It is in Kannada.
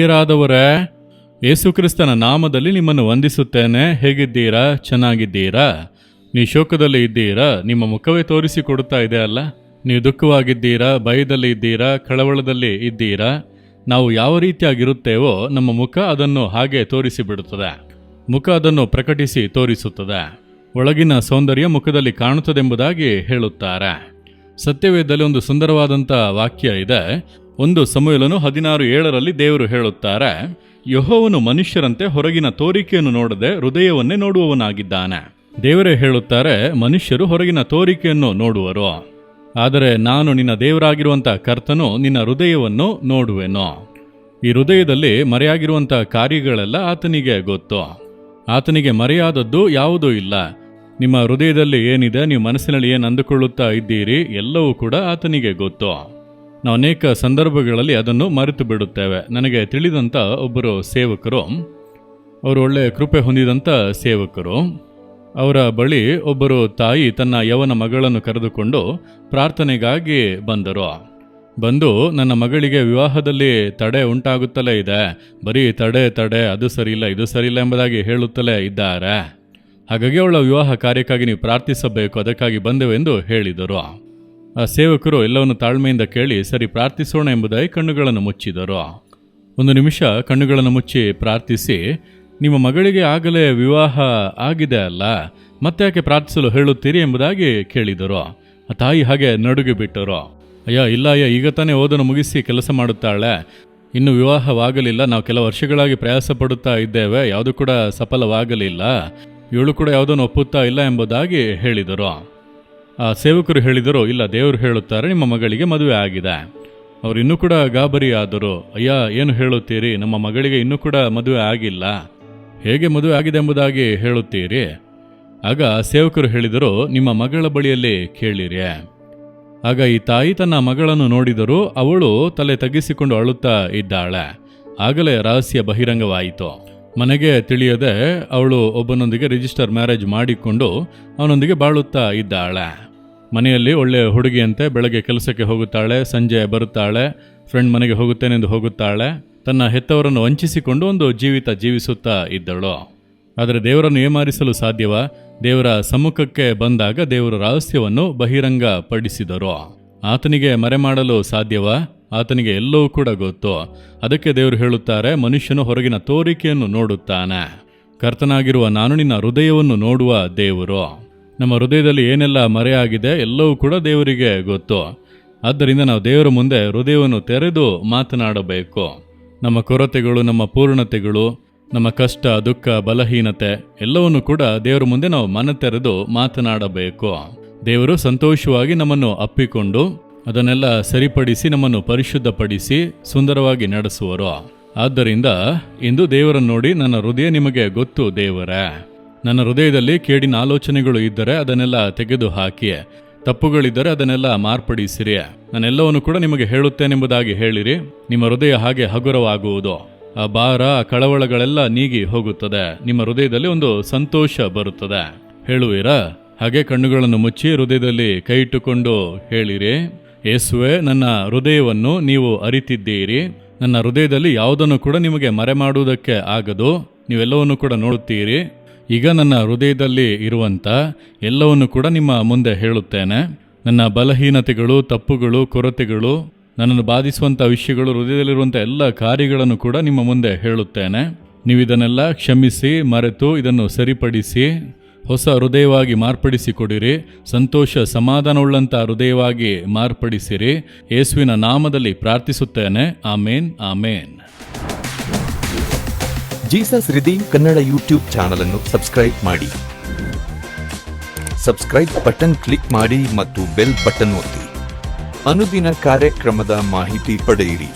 ಪ್ರಿಯರಾದವರೇ, ಯೇಸುಕ್ರಿಸ್ತನ ನಾಮದಲ್ಲಿ ನಿಮ್ಮನ್ನು ವಂದಿಸುತ್ತೇನೆ. ಹೇಗಿದ್ದೀರಾ? ಚೆನ್ನಾಗಿದ್ದೀರಾ? ನೀವು ಶೋಕದಲ್ಲಿ ಇದ್ದೀರಾ? ನಿಮ್ಮ ಮುಖವೇ ತೋರಿಸಿಕೊಡುತ್ತಾ ಇದೆ ಅಲ್ಲ. ನೀವು ದುಃಖವಾಗಿದ್ದೀರಾ? ಭಯದಲ್ಲಿ ಇದ್ದೀರಾ? ಕಳವಳದಲ್ಲಿ ಇದ್ದೀರಾ? ನಾವು ಯಾವ ರೀತಿಯಾಗಿರುತ್ತೇವೋ ನಮ್ಮ ಮುಖ ಅದನ್ನು ಹಾಗೆ ತೋರಿಸಿಬಿಡುತ್ತದೆ. ಮುಖ ಅದನ್ನು ಪ್ರಕಟಿಸಿ ತೋರಿಸುತ್ತದೆ. ಒಳಗಿನ ಸೌಂದರ್ಯ ಮುಖದಲ್ಲಿ ಕಾಣುತ್ತದೆಂಬುದಾಗಿ ಹೇಳುತ್ತಾರೆ. ಸತ್ಯವೇದದಲ್ಲಿ ಒಂದು ಸುಂದರವಾದಂಥ ವಾಕ್ಯ ಇದೆ. 1 ಸಮುವೇಲನು 16:7 ದೇವರು ಹೇಳುತ್ತಾರೆ, ಯೆಹೋವನು ಮನುಷ್ಯರಂತೆ ಹೊರಗಿನ ತೋರಿಕೆಯನ್ನು ನೋಡದೆ ಹೃದಯವನ್ನೇ ನೋಡುವವನಾಗಿದ್ದಾನೆ. ದೇವರೇ ಹೇಳುತ್ತಾರೆ, ಮನುಷ್ಯರು ಹೊರಗಿನ ತೋರಿಕೆಯನ್ನು ನೋಡುವರು, ಆದರೆ ನಾನು ನಿನ್ನ ದೇವರಾಗಿರುವಂಥ ಕರ್ತನು ನಿನ್ನ ಹೃದಯವನ್ನು ನೋಡುವೆನು. ಈ ಹೃದಯದಲ್ಲಿ ಮರೆಯಾಗಿರುವಂಥ ಕಾರ್ಯಗಳೆಲ್ಲ ಆತನಿಗೆ ಗೊತ್ತು. ಆತನಿಗೆ ಮರೆಯಾದದ್ದು ಯಾವುದೂ ಇಲ್ಲ. ನಿಮ್ಮ ಹೃದಯದಲ್ಲಿ ಏನಿದೆ, ನೀವು ಮನಸ್ಸಿನಲ್ಲಿ ಏನು ಅಂದುಕೊಳ್ಳುತ್ತಾ ಇದ್ದೀರಿ, ಎಲ್ಲವೂ ಕೂಡ ಆತನಿಗೆ ಗೊತ್ತು. ನಾವು ಅನೇಕ ಸಂದರ್ಭಗಳಲ್ಲಿ ಅದನ್ನು ಮರೆತು ಬಿಡುತ್ತೇವೆ. ನನಗೆ ತಿಳಿದಂಥ ಒಬ್ಬರು ಸೇವಕರು, ಅವರು ಒಳ್ಳೆಯ ಕೃಪೆ ಹೊಂದಿದಂಥ ಸೇವಕರು. ಅವರ ಬಳಿ ಒಬ್ಬರು ತಾಯಿ ತನ್ನ ಯವನ ಮಗಳನ್ನು ಕರೆದುಕೊಂಡು ಪ್ರಾರ್ಥನೆಗಾಗಿ ಬಂದು ನನ್ನ ಮಗಳಿಗೆ ವಿವಾಹದಲ್ಲಿ ತಡೆ ಉಂಟಾಗುತ್ತಲೇ ಇದೆ, ಬರೀ ತಡೆ ಅದು ಸರಿಯಿಲ್ಲ ಇದು ಸರಿಯಿಲ್ಲ ಎಂಬುದಾಗಿ ಹೇಳುತ್ತಲೇ ಇದ್ದಾರೆ. ಹಾಗಾಗಿ ಅವಳ ವಿವಾಹ ಕಾರ್ಯಕ್ಕಾಗಿ ನೀವು ಪ್ರಾರ್ಥಿಸಬೇಕು, ಅದಕ್ಕಾಗಿ ಬಂದೆವೆಂದು ಹೇಳಿದರು. ಆ ಸೇವಕರು ಎಲ್ಲವನ್ನು ತಾಳ್ಮೆಯಿಂದ ಕೇಳಿ ಸರಿ ಪ್ರಾರ್ಥಿಸೋಣ ಎಂಬುದಾಗಿ ಕಣ್ಣುಗಳನ್ನು ಮುಚ್ಚಿದರು. 1 ನಿಮಿಷ ಕಣ್ಣುಗಳನ್ನು ಮುಚ್ಚಿ ಪ್ರಾರ್ಥಿಸಿ, ನಿಮ್ಮ ಮಗಳಿಗೆ ಆಗಲೇ ವಿವಾಹ ಆಗಿದೆ ಅಲ್ಲ, ಮತ್ತೆ ಯಾಕೆ ಪ್ರಾರ್ಥಿಸಲು ಹೇಳುತ್ತೀರಿ ಎಂಬುದಾಗಿ ಕೇಳಿದರು. ಆ ತಾಯಿ ಹಾಗೆ ನಡುಗಿ ಬಿಟ್ಟರು. ಇಲ್ಲ ಈಗ ತಾನೇ ಓದನ್ನು ಮುಗಿಸಿ ಕೆಲಸ ಮಾಡುತ್ತಾಳೆ, ಇನ್ನು ವಿವಾಹವಾಗಲಿಲ್ಲ, ನಾವು ಕೆಲ ವರ್ಷಗಳಾಗಿ ಪ್ರಯಾಸ ಪಡುತ್ತಾ ಇದ್ದೇವೆ, ಯಾವುದು ಕೂಡ ಸಫಲವಾಗಲಿಲ್ಲ, ಇವಳು ಕೂಡ ಯಾವುದನ್ನು ಒಪ್ಪುತ್ತಾ ಇಲ್ಲ ಎಂಬುದಾಗಿ ಹೇಳಿದರು. ಆ ಸೇವಕರು ಹೇಳಿದರು, ಇಲ್ಲ, ದೇವರು ಹೇಳುತ್ತಾರೆ ನಿಮ್ಮ ಮಗಳಿಗೆ ಮದುವೆ ಆಗಿದೆ. ಅವರು ಇನ್ನೂ ಕೂಡ ಗಾಬರಿ ಆದರು. ಏನು ಹೇಳುತ್ತೀರಿ? ನಮ್ಮ ಮಗಳಿಗೆ ಇನ್ನೂ ಕೂಡ ಮದುವೆ ಆಗಿಲ್ಲ, ಹೇಗೆ ಮದುವೆ ಆಗಿದೆ ಎಂಬುದಾಗಿ ಹೇಳುತ್ತೀರಿ? ಆಗ ಸೇವಕರು ಹೇಳಿದರು, ನಿಮ್ಮ ಮಗಳ ಬಳಿಯಲ್ಲಿ ಕೇಳಿರಿ. ಆಗ ಈ ತಾಯಿ ತನ್ನ ಮಗಳನ್ನು ನೋಡಿದರು. ಅವಳು ತಲೆ ತಗ್ಗಿಸಿಕೊಂಡು ಅಳುತ್ತಾ ಇದ್ದಾಳೆ. ಆಗಲೇ ರಹಸ್ಯ ಬಹಿರಂಗವಾಯಿತು. ಮನೆಗೆ ತಿಳಿಯದೆ ಅವಳು ಒಬ್ಬನೊಂದಿಗೆ ರಿಜಿಸ್ಟರ್ ಮ್ಯಾರೇಜ್ ಮಾಡಿಕೊಂಡು ಅವನೊಂದಿಗೆ ಬಾಳುತ್ತಾ ಇದ್ದಾಳೆ. ಮನೆಯಲ್ಲಿ ಒಳ್ಳೆಯ ಹುಡುಗಿಯಂತೆ ಬೆಳಗ್ಗೆ ಕೆಲಸಕ್ಕೆ ಹೋಗುತ್ತಾಳೆ, ಸಂಜೆ ಬರುತ್ತಾಳೆ, ಫ್ರೆಂಡ್ ಮನೆಗೆ ಹೋಗುತ್ತೇನೆಂದು ಹೋಗುತ್ತಾಳೆ. ತನ್ನ ಹೆತ್ತವರನ್ನು ವಂಚಿಸಿಕೊಂಡು ಒಂದು ಜೀವಿತ ಜೀವಿಸುತ್ತಾ ಇದ್ದಳು. ಆದರೆ ದೇವರನ್ನು ಏಮಾರಿಸಲು ಸಾಧ್ಯವ? ದೇವರ ಸಮ್ಮುಖಕ್ಕೆ ಬಂದಾಗ ದೇವರ ರಹಸ್ಯವನ್ನು ಬಹಿರಂಗ ಪಡಿಸಿದರು. ಆತನಿಗೆ ಮರೆಮಾಡಲು ಸಾಧ್ಯವ? ಆತನಿಗೆ ಎಲ್ಲವೂ ಕೂಡ ಗೊತ್ತು. ಅದಕ್ಕೆ ದೇವರು ಹೇಳುತ್ತಾರೆ, ಮನುಷ್ಯನು ಹೊರಗಿನ ತೋರಿಕೆಯನ್ನು ನೋಡುತ್ತಾನೆ, ಕರ್ತನಾಗಿರುವ ನಾನು ನಿನ್ನ ಹೃದಯವನ್ನು ನೋಡುವ ದೇವರು. ನಮ್ಮ ಹೃದಯದಲ್ಲಿ ಏನೆಲ್ಲ ಮರೆಯಾಗಿದೆ ಎಲ್ಲವೂ ಕೂಡ ದೇವರಿಗೆ ಗೊತ್ತು. ಆದ್ದರಿಂದ ನಾವು ದೇವರ ಮುಂದೆ ಹೃದಯವನ್ನು ತೆರೆದು ಮಾತನಾಡಬೇಕು. ನಮ್ಮ ಕೊರತೆಗಳು, ನಮ್ಮ ಪೂರ್ಣತೆಗಳು, ನಮ್ಮ ಕಷ್ಟ, ದುಃಖ, ಬಲಹೀನತೆ ಎಲ್ಲವನ್ನು ಕೂಡ ದೇವರ ಮುಂದೆ ನಾವು ಮನ ತೆರೆದು ಮಾತನಾಡಬೇಕು. ದೇವರು ಸಂತೋಷವಾಗಿ ನಮ್ಮನ್ನು ಅಪ್ಪಿಕೊಂಡು ಅದನ್ನೆಲ್ಲ ಸರಿಪಡಿಸಿ ನಮ್ಮನ್ನು ಪರಿಶುದ್ಧಪಡಿಸಿ ಸುಂದರವಾಗಿ ನಡೆಸುವರು. ಆದ್ದರಿಂದ ಇಂದು ದೇವರನ್ನು ನೋಡಿ, ನನ್ನ ಹೃದಯ ನಿಮಗೆ ಗೊತ್ತು ದೇವರೇ, ನನ್ನ ಹೃದಯದಲ್ಲಿ ಕೇಡಿನ ಆಲೋಚನೆಗಳು ಇದ್ದರೆ ಅದನ್ನೆಲ್ಲ ತೆಗೆದು ಹಾಕಿ, ತಪ್ಪುಗಳಿದ್ದರೆ ಅದನ್ನೆಲ್ಲ ಮಾರ್ಪಡಿಸಿರಿ, ನಾನೆಲ್ಲವನ್ನು ಕೂಡ ನಿಮಗೆ ಹೇಳುತ್ತೇನೆಂಬುದಾಗಿ ಹೇಳಿರಿ. ನಿಮ್ಮ ಹೃದಯ ಹಾಗೆ ಹಗುರವಾಗುವುದು, ಆ ಭಾರ, ಆ ಕಳವಳಗಳೆಲ್ಲ ನೀಗಿ ಹೋಗುತ್ತದೆ. ನಿಮ್ಮ ಹೃದಯದಲ್ಲಿ ಒಂದು ಸಂತೋಷ ಬರುತ್ತದೆ. ಹೇಳುವಿರಾ? ಹಾಗೆ ಕಣ್ಣುಗಳನ್ನು ಮುಚ್ಚಿ ಹೃದಯದಲ್ಲಿ ಕೈ ಇಟ್ಟುಕೊಂಡು ಹೇಳಿರಿ, ಯೇಸುವೆ, ನನ್ನ ಹೃದಯವನ್ನು ನೀವು ಅರಿತಿದ್ದೀರಿ. ನನ್ನ ಹೃದಯದಲ್ಲಿ ಯಾವುದನ್ನು ಕೂಡ ನಿಮಗೆ ಮರೆ ಮಾಡುವುದಕ್ಕೆ ಆಗದು. ನೀವೆಲ್ಲವನ್ನು ಕೂಡ ನೋಡುತ್ತೀರಿ. ಈಗ ನನ್ನ ಹೃದಯದಲ್ಲಿ ಇರುವಂಥ ಎಲ್ಲವನ್ನು ಕೂಡ ನಿಮ್ಮ ಮುಂದೆ ಹೇಳುತ್ತೇನೆ. ನನ್ನ ಬಲಹೀನತೆಗಳು, ತಪ್ಪುಗಳು, ಕೊರತೆಗಳು, ನನ್ನನ್ನು ಬಾಧಿಸುವಂಥ ವಿಷಯಗಳು, ಹೃದಯದಲ್ಲಿರುವಂಥ ಎಲ್ಲ ಕಾರ್ಯಗಳನ್ನು ಕೂಡ ನಿಮ್ಮ ಮುಂದೆ ಹೇಳುತ್ತೇನೆ. ನೀವು ಇದನ್ನೆಲ್ಲ ಕ್ಷಮಿಸಿ, ಮರೆತು ಇದನ್ನು ಸರಿಪಡಿಸಿ ಹೊಸ ಹೃದಯವಾಗಿ ಮಾರ್ಪಡಿಸಿಕೊಡಿರಿ. ಸಂತೋಷ ಸಮಾಧಾನವುಳ್ಳಂಥ ಹೃದಯವಾಗಿ ಮಾರ್ಪಡಿಸಿರಿ. ಯೇಸುವಿನ ನಾಮದಲ್ಲಿ ಪ್ರಾರ್ಥಿಸುತ್ತೇನೆ. Amen, amen. Jesus redeem Kannada YouTube channel ಅನ್ನು ಸಬ್ಸ್ಕ್ರೈಬ್ ಮಾಡಿ. ಸಬ್ಸ್ಕ್ರೈಬ್ ಬಟನ್ ಕ್ಲಿಕ್ ಮಾಡಿ ಮತ್ತು ಬೆಲ್ ಬಟನ್ ಒತ್ತಿ. ಅನುದಿನ ಕಾರ್ಯಕ್ರಮದ ಮಾಹಿತಿ ಪಡೆಯಿರಿ.